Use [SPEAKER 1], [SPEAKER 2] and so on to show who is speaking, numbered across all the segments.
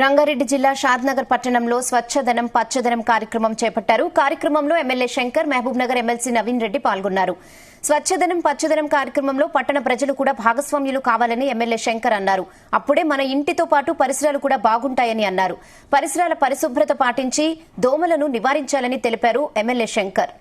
[SPEAKER 1] రంగారెడ్డి జిల్లా షాద్నగర్ పట్టణంలో స్వచ్ఛదనం పచ్చదనం కార్యక్రమం చేపట్టారు. కార్యక్రమంలో ఎమ్మెల్యే శంకర్, మహబూబ్ నగర్ ఎమ్మెల్సీ నవీన్ రెడ్డి పాల్గొన్నారు. స్వచ్ఛదనం పచ్చదనం కార్యక్రమంలో పట్టణ ప్రజలు కూడా భాగస్వామ్యులు కావాలని ఎమ్మెల్యే శంకర్ అన్నారు. అప్పుడే మన ఇంటితో పాటు పరిసరాలు కూడా బాగుంటాయని అన్నారు. పరిసరాల పరిశుభ్రత పాటించి దోమలను నివారించాలని తెలిపారు ఎమ్మెల్యే శంకర్.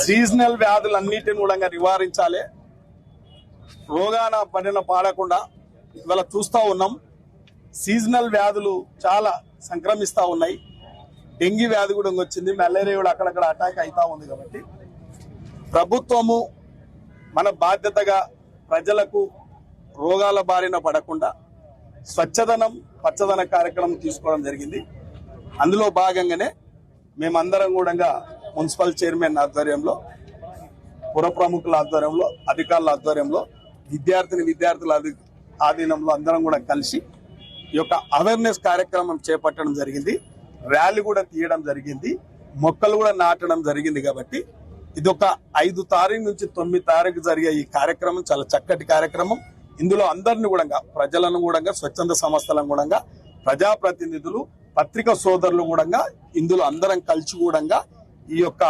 [SPEAKER 2] సీజనల్ వ్యాధులన్నిటిని కూడా నివారించాలి. రోగాన పడిన పాడకుండా ఇవాళ చూస్తూ ఉన్నాం. సీజనల్ వ్యాధులు చాలా సంక్రమిస్తూ ఉన్నాయి. డెంగీ వ్యాధి కూడా వచ్చింది, మలేరియా కూడా అక్కడక్కడ అటాక్ అవుతా ఉంది. కాబట్టి ప్రభుత్వము మన బాధ్యతగా ప్రజలకు రోగాల బారిన పడకుండా స్వచ్ఛదనం పచ్చదన కార్యక్రమం తీసుకోవడం జరిగింది. అందులో భాగంగానే మేమందరం కూడా మున్సిపల్ చైర్మన్ ఆధ్వర్యంలో, పుర ప్రముఖుల ఆధ్వర్యంలో, అధికారుల ఆధ్వర్యంలో, విద్యార్థుల ఆధీనంలో అందరం కూడా కలిసి ఈ యొక్క అవేర్నెస్ కార్యక్రమం చేపట్టడం జరిగింది. ర్యాలీ కూడా తీయడం జరిగింది, మొక్కలు కూడా నాటడం జరిగింది. కాబట్టి ఇది ఒక 5 తారీఖు నుంచి 9 తారీఖు జరిగే ఈ కార్యక్రమం చాలా చక్కటి కార్యక్రమం. ఇందులో అందరిని కూడా, ప్రజలను కూడా, స్వచ్ఛంద సంస్థలను కూడా, ప్రజాప్రతినిధులు, పత్రికా సోదరులు కూడా ఇందులో అందరం కలిసి కూడా ఈ యొక్క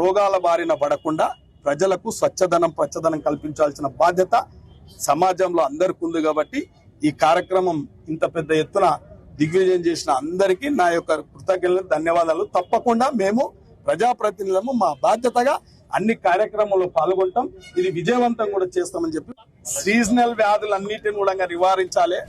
[SPEAKER 2] రోగాల బారిన పడకుండా ప్రజలకు స్వచ్ఛదనం పచ్చదనం కల్పించాల్సిన బాధ్యత సమాజంలో అందరికీ ఉంది. కాబట్టి ఈ కార్యక్రమం ఇంత పెద్ద ఎత్తున దిగ్విజయం చేసిన అందరికీ నా యొక్క కృతజ్ఞతలు, ధన్యవాదాలు. తప్పకుండా మేము ప్రజాప్రతినిధులము మా బాధ్యతగా అన్ని కార్యక్రమాల్లో పాల్గొంటాం. ఇది విజయవంతం కూడా చేస్తామని చెప్పి సీజనల్ వ్యాధులన్నిటిని కూడా నివారించాలి.